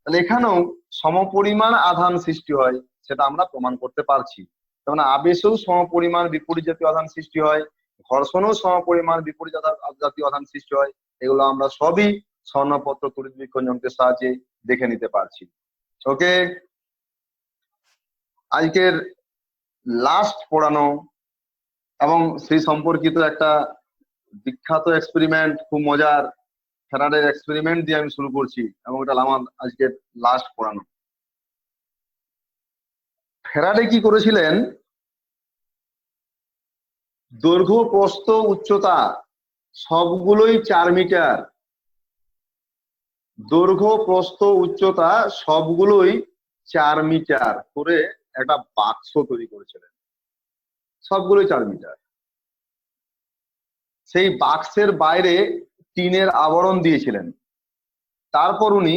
তাহলে এখানেও সমপরিমাণ আধান সৃষ্টি হয়, সেটা আমরা প্রমাণ করতে পারছি। তার মানে আবেশেও সমপরিমাণ বিপরীত জাতীয় আধান সৃষ্টি হয়, ঘর্ষণেও সমপরিমাণ বিপরীত জাতীয় আধান সৃষ্টি হয়। এগুলো আমরা সবই স্বর্ণপত্র তড়িৎ বীক্ষণ যন্ত্রের সাহায্যে দেখে নিতে পারছি। ওকে, আজকের লাস্ট পড়ানো এবং সেই সম্পর্কিত একটা বিখ্যাত এক্সপেরিমেন্ট, খুব মজার ফ্যারাডের এক্সপেরিমেন্ট দিয়ে আমি শুরু করছি, এবং এটা আমার আজকের লাস্ট পড়ানো। ফ্যারাডে কি করেছিলেন, দৈর্ঘ্য প্রস্থ উচ্চতা সবগুলোই 4 মিটার। দৈর্ঘ্য প্রস্থ উচ্চতা সবগুলোই 4 মিটার করে একটা বাক্স তৈরি করেছিলেন, সবগুলোই 4 মিটার। সেই বাক্সের বাইরে টিনের আবরণ দিয়েছিলেন। তারপর উনি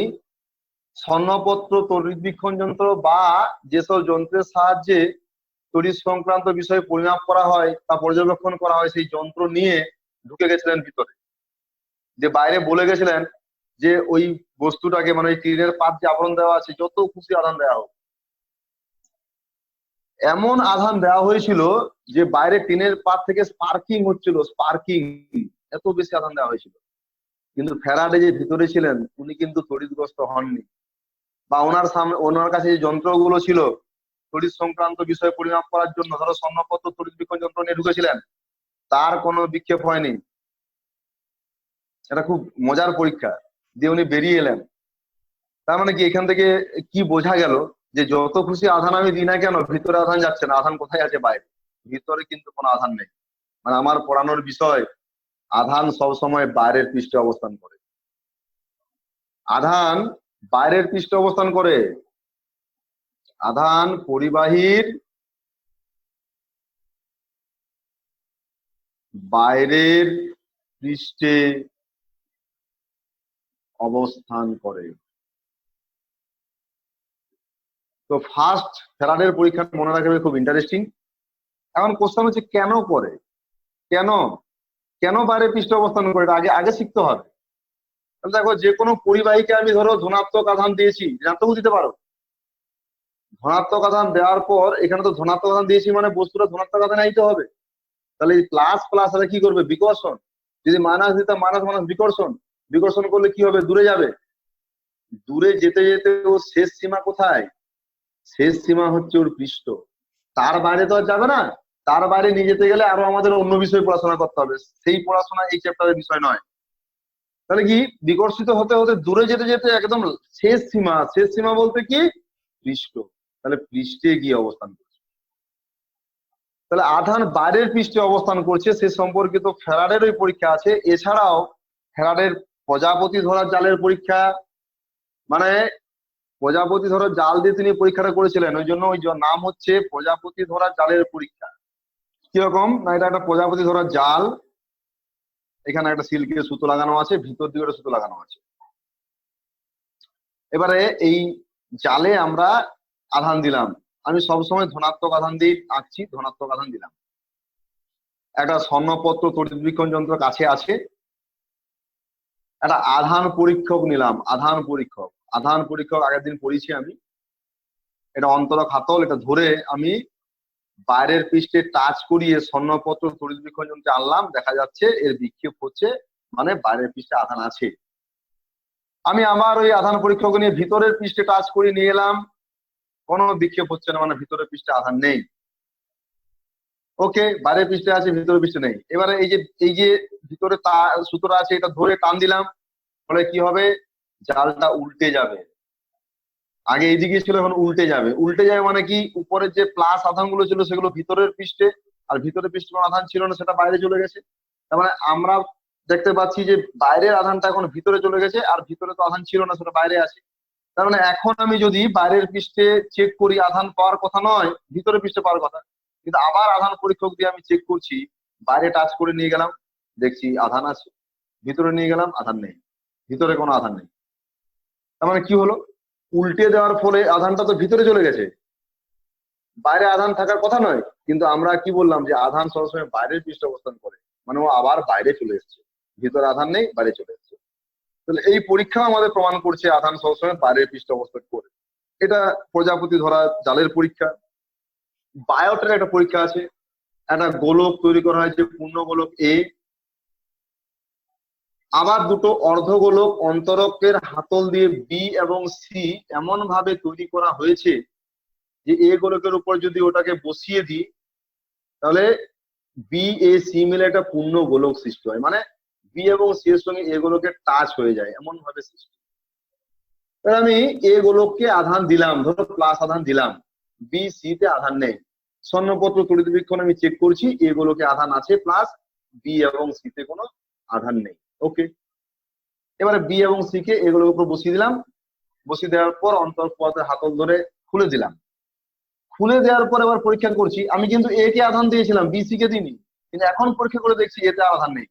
স্বর্ণপত্র তড়িৎবীক্ষণ যন্ত্র বা যেসব যন্ত্রের সাহায্যে তড়িৎ সংক্রান্ত বিষয় পরিমাপ করা হয় তা পর্যবেক্ষণ করা হয়, সেই যন্ত্র নিয়ে ঢুকে গেছিলেন ভিতরে। যে বাইরে বলে গেছিলেন যে ওই বস্তুটাকে, মানে ওই টিনের পাত যে আবরণ দেওয়া আছে, যত খুশি আধান দেওয়া হোক। এমন আধান দেওয়া হয়েছিল যে বাইরে টিনের পাত থেকে স্পার্কিং হচ্ছিল, স্পার্কিং, এত বেশি আধান দেওয়া হয়েছিল। কিন্তু ফ্যারাডে যে ভিতরে ছিলেন উনি কিন্তু তড়িৎগ্রস্ত হননি, বা ওনার সামনে ওনার কাছে যে যন্ত্রগুলো ছিল তড়িৎ সংক্রান্ত বিষয় পরিমাপ করার জন্য, ধরো স্বর্ণপত্র তড়িৎবীক্ষণ যন্ত্র নিয়ে ঢুকেছিলেন, তার কোনো বিক্ষেপ হয়নি। এটা খুব মজার পরীক্ষা দিয়ে উনি বেরিয়ে এলেন। তার মানে কি এখান থেকে কি বোঝা গেল, যে যত খুশি আধান আমি দিই না কেন, ভিতরে আধান যাচ্ছে না। আধান কোথায় আছে? বাইরে। ভিতরে কিন্তু কোনো আধান নেই। মানে আমার পড়ানোর বিষয়, আধান সবসময় বাইরের পৃষ্ঠে অবস্থান করে। আধান বাইরের পৃষ্ঠে অবস্থান করে। আধান পরিবাহীর বাইরের পৃষ্ঠে অবস্থান করে। তো ফার্স্ট ফ্যারাডের পরীক্ষা মনে রাখবে, খুব ইন্টারেস্টিং। এখন কোশ্চেন হচ্ছে কেন করে, কেন কেন বাইরের পৃষ্ঠে অবস্থান করে, এটা আগে আগে শিখতে হবে। তাহলে দেখো, যে কোনো পরিবাহীকে আমি ধরো ধনাত্মক আধান দিয়েছি, ঋণাত্মকও দিতে পারো। ধনাত্মক আধান দেওয়ার পর এখানে তো ধনাত্মক আধান দিয়েছি, মানে বস্তুটা ধনাত্মক আধান আইতে হবে। তাহলে এই প্লাস প্লাস সাথে কি করবে? বিকর্ষণ। যদি মাইনাস দিতাম, মাইনাস মাইনাস বিকর্ষণ। বিকর্ষণ করলে কি হবে? দূরে যাবে। দূরে যেতে যেতে ওর শেষ সীমা কোথায়? শেষ সীমা হচ্ছে ওর পৃষ্ঠ। তার বাইরে তো আর যাবে না। তার বাইরে নিয়ে যেতে গেলে আরো আমাদের অন্য বিষয়ে পড়াশোনা করতে হবে, সেই পড়াশোনা এই চ্যাপ্টারের বিষয় নয়। তাহলে কি, বিকর্ষিত হতে হতে দূরে যেতে যেতে একদম শেষ সীমা, শেষ সীমা বলতে কি? পৃষ্ঠ। তাহলে পৃষ্ঠে গিয়ে অবস্থান করছে। তাহলে আধান বাইরের পৃষ্ঠে অবস্থান করছে সে সম্পর্কিত ফ্যারাডের ওই পরীক্ষা আছে। এছাড়াও ফ্যারাডের প্রজাপতি ধরার জালের পরীক্ষা, মানে প্রজাপতি ধরার জাল দিয়ে তিনি পরীক্ষাটা করেছিলেন, ওই জন্য ওই নাম হচ্ছে প্রজাপতি ধরার জালের পরীক্ষা। কিরকম না, এটা একটা প্রজাপতি ধরার জাল, এখানে একটা সিল্কের সুতো লাগানো আছে, ভিতর দিকে একটা সুতো লাগানো আছে। এবারে এই জালে আমরা আধান দিলাম। আমি সবসময় ধনাত্মক আধান দিয়ে আঁকছি, ধনাত্মক আধান দিলাম। একটা স্বর্ণপত্র তড়িৎবীক্ষণ যন্ত্র কাছে আছে। একটা আধান পরীক্ষক নিলাম, আধান পরীক্ষক। আধান পরীক্ষক আগের দিন পড়িয়েছি আমি। এটা অন্তরক হাতল, এটা ধরে আমি বাইরের পৃষ্ঠে টাচ করিয়ে স্বর্ণপত্র তড়িৎবীক্ষণ যন্ত্রে আনলাম, দেখা যাচ্ছে এর বিক্ষেপ হচ্ছে, মানে বাইরের পৃষ্ঠে আধান আছে। আমি আমার ওই আধান পরীক্ষক নিয়ে ভিতরের পৃষ্ঠে টাচ করে নিয়ে এলাম, কোনো বিক্ষেপ হচ্ছে না, মানে ভিতরের পৃষ্ঠে আধান নেই। ওকে, বাইরের পৃষ্ঠে আছে, ভিতরের পৃষ্ঠে নেই। এবারে এই যে ভিতরে সুতোটা আছে, এটা ধরে টান দিলাম, ফলে কি হবে? জালটা উল্টে যাবে। আগে এইদিকে ছিল, এখন উল্টে যাবে। উল্টে যাবে মানে কি, উপরের যে প্লাস আধান গুলো ছিল সেগুলো ভিতরের পৃষ্ঠে, আর ভিতরের পৃষ্ঠে কোনো আধান ছিল না, সেটা বাইরে চলে গেছে। তার মানে আমরা দেখতে পাচ্ছি যে বাইরের আধানটা এখন ভিতরে চলে গেছে, আর ভিতরে তো আধান ছিল না, সেটা বাইরে আছে। তার মানে এখন আমি যদি বাইরের পৃষ্ঠে চেক করি, আধান পাওয়ার কথা নয়, ভিতরের পৃষ্ঠে পাওয়ার কথা। কিন্তু আবার আধান পরীক্ষক দিয়ে আমি চেক করছি, বাইরে টাচ করে নিয়ে গেলাম, দেখছি আধান আছে। ভিতরে নিয়ে গেলাম, আধান নেই, ভিতরে কোনো আধান নেই। তার মানে কি হলো? উল্টে দেওয়ার ফলে আধানটা তো ভিতরে চলে গেছে, বাইরে আধান থাকার কথা নয়। কিন্তু আমরা কি বললাম, যে আধান সবসময় বাইরের পৃষ্ঠে অবস্থান করে, মানে ও আবার বাইরে চলে এসছে। ভিতরে আধান নেই, বাইরে চলে এসছে। তাহলে এই পরীক্ষা আমাদের প্রমাণ করছে আধান সবসময় বাইরের পৃষ্ঠে অবস্থান করে। এটা প্রজাপতি ধরা জালের পরীক্ষা। বায়োটের একটা পরীক্ষা আছে। একটা গোলক তৈরি করা হয়েছে, পূর্ণ গোলক এ, আবার দুটো অর্ধগোলক অন্তরকের হাতল দিয়ে বি এবং সি এমন ভাবে তৈরি করা হয়েছে যে এ গোলকের উপর যদি ওটাকে বসিয়ে দিই, তাহলে বি এ সি মিলে একটা পূর্ণ গোলক সৃষ্টি হয়। মানে বি এবং সি এর সঙ্গে এ গোলকের টাচ হয়ে যায়, এমন ভাবে সৃষ্টি। আমি এ গোলককে আধান দিলাম, ধরো প্লাস আধান দিলাম, বি সি তে আধান নেই। স্বর্ণপত্র তড়িৎ বীক্ষণ আমি চেক করছি, এগুলোকে আধান আছে প্লাস বি এবং সি তে কোনো আধান নেই। ওকে, এবারে বি এবং সি কে এগুলোর উপর বসিয়ে দিলাম। বসিয়ে দেওয়ার পর অন্তর্পথে হাতল ধরে খুলে দিলাম। খুলে দেওয়ার পর এবার পরীক্ষা করছি, আমি কিন্তু এ কে আধান দিয়েছিলাম, বি সি কে দিইনি, কিন্তু এখন পরীক্ষা করে দেখছি এতে আধান নেই,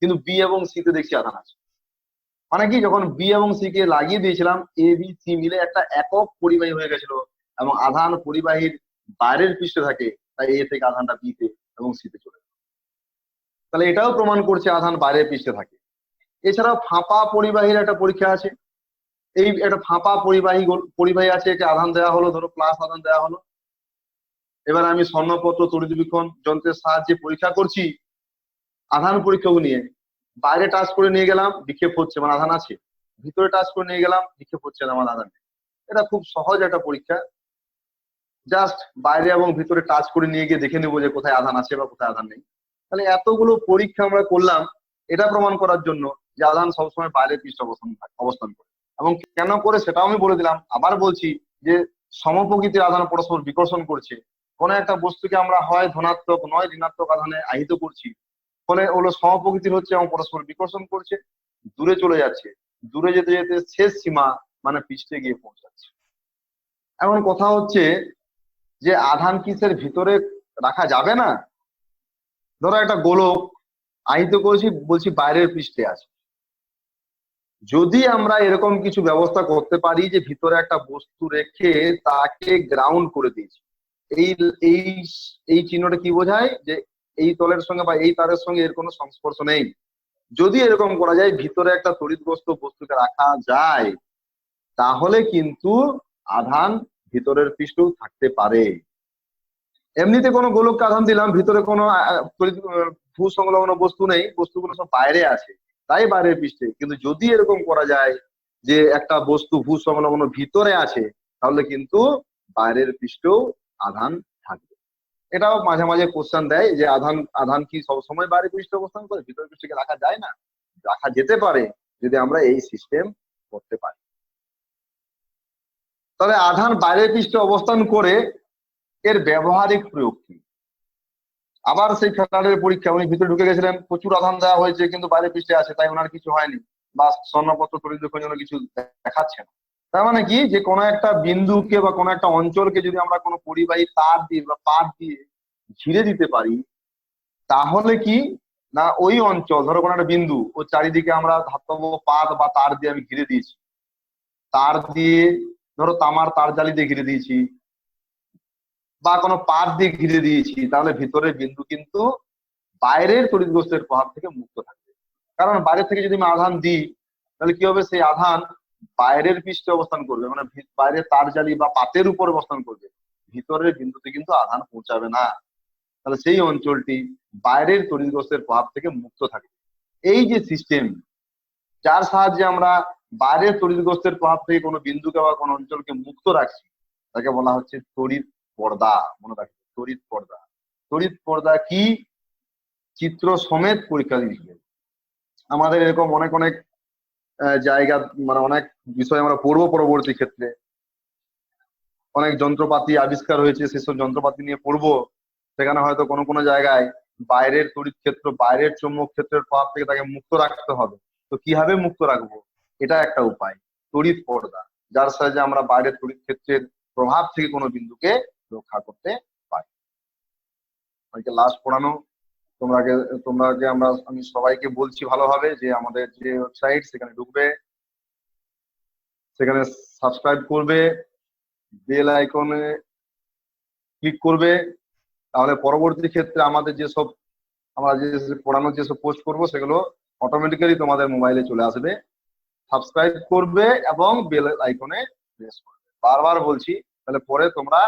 কিন্তু বি এবং সি তে দেখছি আধান আছে। মানে কি, যখন বি এবং সি কে লাগিয়ে দিয়েছিলাম, এ বি সি মিলে একটা একক পরিবাহী হয়ে গেছিল এবং আধান পরিবাহীর বাইরের পৃষ্ঠে থাকে, তাই এ থেকে আধানটা বি তে এবং সি তে চলে যায়। তাহলে এটাও প্রমাণ করছে আধান বাইরের পৃষ্ঠে থাকে। এছাড়াও ফাঁপা পরিবাহীর একটা পরীক্ষা আছে। এই একটা ফাঁপা পরিবাহী আছে, একে আধান দেওয়া হলো, ধরো প্লাস আধান দেওয়া হলো। এবার আমি স্বর্ণপত্র তড়িৎ বীক্ষণ যন্ত্রের সাহায্যে পরীক্ষা করছি আধান পরীক্ষক নিয়ে। বাইরে টাচ করে নিয়ে গেলাম, বিক্ষেপ হচ্ছে, মানে আধান আছে। ভিতরে টাচ করে নিয়ে গেলাম, বিক্ষেপ হচ্ছে না, মানে আধান নেই। এটা খুব সহজ একটা পরীক্ষা। জাস্ট বাইরে এবং ভিতরে টাচ করে নিয়ে গিয়ে দেখে নেবো যে কোথায় আধান আছে বা কোথায় আধান নেই। তাহলে এতগুলো পরীক্ষা আমরা করলাম এটা প্রমাণ করার জন্য যে আধান সবসময় বাইরের পৃষ্ঠে অবস্থান করে। এবং কেন করে সেটাও আমি বলে দিলাম। আবার বলছি যে সমপ্রকৃতির আধান পরস্পর বিকর্ষণ করছে। কোন একটা বস্তুকে আমরা হয় ধনাত্মক নয় ঋণাত্মক আধানে আহিত করছি, ফলে ওগুলো সমপ্রকৃতির হচ্ছে এবং পরস্পর বিকর্ষণ করছে, দূরে চলে যাচ্ছে। দূরে যেতে যেতে শেষ সীমা মানে পৃষ্ঠে গিয়ে পৌঁছাচ্ছে। এখন কথা হচ্ছে যে আধান কিসের ভিতরে রাখা যাবে না? ধরো একটা গোলক আহিত করেছি, বলছি বাইরের পৃষ্ঠে আছে। যদি আমরা এরকম কিছু ব্যবস্থা করতে পারি যে ভিতরে একটা বস্তু রেখে তাকে গ্রাউন্ড করে দিয়েছি, এই এই এই চিহ্নটা কি বোঝায়? যে এই তলের সঙ্গে বা এই তারের সঙ্গে এর কোনো সংস্পর্শ নেই। যদি এরকম করা যায়, ভিতরে একটা তড়িৎগ্রস্ত বস্তুকে রাখা যায়, তাহলে কিন্তু আধান ভিতরের পৃষ্ঠেও থাকতে পারে। এমনিতে কোনো গোলককে আধান দিলাম, ভিতরে কোনো ভূ সংলগ্ন বস্তু নেই, বস্তুগুলো সব বাইরে আছে, তাই বাইরের পৃষ্ঠে। কিন্তু যদি এরকম করা যায় যে একটা বস্তু ভূ সংলগ্ন ভিতরে আছে, তাহলে কিন্তু বাইরের পৃষ্ঠেও আধান থাকবে। এটাও মাঝে মাঝে কোশ্চেন দেয় যে আধান কি সবসময় বাইরের পৃষ্ঠে অবস্থান করে, ভিতরের পৃষ্ঠকে রাখা যায় না? রাখা যেতে পারে যদি আমরা এই সিস্টেম করতে পারি। তাহলে আধান বাইরের পৃষ্ঠে অবস্থান করে এর ব্যবহারিক প্রয়োগ কি? আবার সেই ফ্যারাডের পরীক্ষা, উনি ভিতরে ঢুকে গেছিলেন, প্রচুর আধান দেওয়া হয়েছে কিন্তু বাইরে পৃষ্ঠে আছে, তাই ওনার কিছু হয়নি, বা স্বর্ণপত্র তড়িৎ বীক্ষণের জন্য কিছু দেখাচ্ছে না। তার মানে কি, যে কোনো একটা বিন্দুকে বা কোনো একটা অঞ্চলকে যদি আমরা কোনো পরিবাহী তার দিয়ে বা পাত দিয়ে ঘিরে দিতে পারি, তাহলে কি না ওই অঞ্চল, ধরো কোনো একটা বিন্দু, ও চারিদিকে আমরা ধাতব পাত বা তার দিয়ে আমি ঘিরে দিয়েছি, তার দিয়ে ধরো তামার তার জালি দিয়ে ঘিরে দিয়েছি বা কোনো পাত দিয়ে ঘিরে দিয়েছি, তাহলে ভিতরের বিন্দু কিন্তু বাইরের তড়িৎগ্রস্তের প্রভাব থেকে মুক্ত থাকবে। কারণ বাইরে থেকে যদি আমি আধান দিই, তাহলে কি হবে, সেই আধান বাইরের পৃষ্ঠে অবস্থান করবে, মানে বাইরে তার জালি বা পাতের উপর অবস্থান করবে, ভিতরের বিন্দুতে কিন্তু আধান পৌঁছাবে না। তাহলে সেই অঞ্চলটি বাইরের তড়িৎগ্রস্তের প্রভাব থেকে মুক্ত থাকবে। এই যে সিস্টেম, যার সাহায্যে আমরা বাইরের তড়িৎগ্রস্তের প্রভাব থেকে কোনো বিন্দুকে বা কোনো অঞ্চলকে মুক্ত রাখছি, তাকে বলা হচ্ছে তড়িৎ পর্দা। মনে রাখবে, তড়িৎ পর্দা। তড়িৎ পর্দা কি, চিত্র সমেত পরীক্ষা দিয়েছিলেন। আমাদের এরকম অনেক অনেক জায়গা, মানে অনেক বিষয় আমরা পড়বো পরবর্তী ক্ষেত্রে। অনেক যন্ত্রপাতি আবিষ্কার হয়েছে, সেসব যন্ত্রপাতি নিয়ে পড়বো। সেখানে হয়তো কোনো কোনো জায়গায় বাইরের তড়িৎ ক্ষেত্র, বাইরের চৌম্বক ক্ষেত্রের প্রভাব থেকে তাকে মুক্ত রাখতে হবে। তো কিভাবে মুক্ত রাখবো, এটা একটা উপায়, তড়িৎ পর্দা, যার সাহায্যে আমরা বাইরের তড়িৎ ক্ষেত্রের প্রভাব থেকে কোনো বিন্দুকে রক্ষা করতে পারি। লাস্ট পড়ানো আমি সবাইকে বলছি ভালোভাবে যে আমাদের যে ওয়েবসাইট, সেখানে ঢুকবে, সেখানে সাবস্ক্রাইব করবে, বেল আইকনে ক্লিক করবে, তাহলে পরবর্তী ক্ষেত্রে আমাদের যেসব আমরা যে পড়ানোর যেসব পোস্ট করবো সেগুলো অটোমেটিক্যালি তোমাদের মোবাইলে চলে আসবে। সাবস্ক্রাইব করবে এবং বেল আইকনে প্রেস করবে, বারবার বলছি, তাহলে পরে তোমরা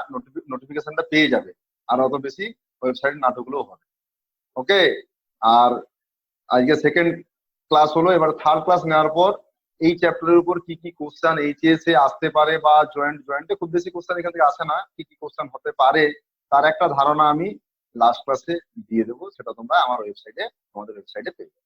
নোটিফিকেশনটা পেয়ে যাবে, আর অত বেশি ওয়েবসাইট নাটকগুলো হবে। ওকে, আর আজকে সেকেন্ড ক্লাস হলো, এবার থার্ড ক্লাস নেওয়ার পর এই চ্যাপ্টারের উপর কি কি কোশ্চেন এইচএস এ আসতে পারে, বা জয়েন্টে খুব বেশি কোশ্চেন এখান থেকে আসে না, কি কি কোশ্চেন হতে পারে তার একটা ধারণা আমি লাস্ট ক্লাসে দিয়ে দেবো। সেটা তোমরা আমার ওয়েবসাইটে, আমাদের ওয়েবসাইটে পেয়ে যাবে।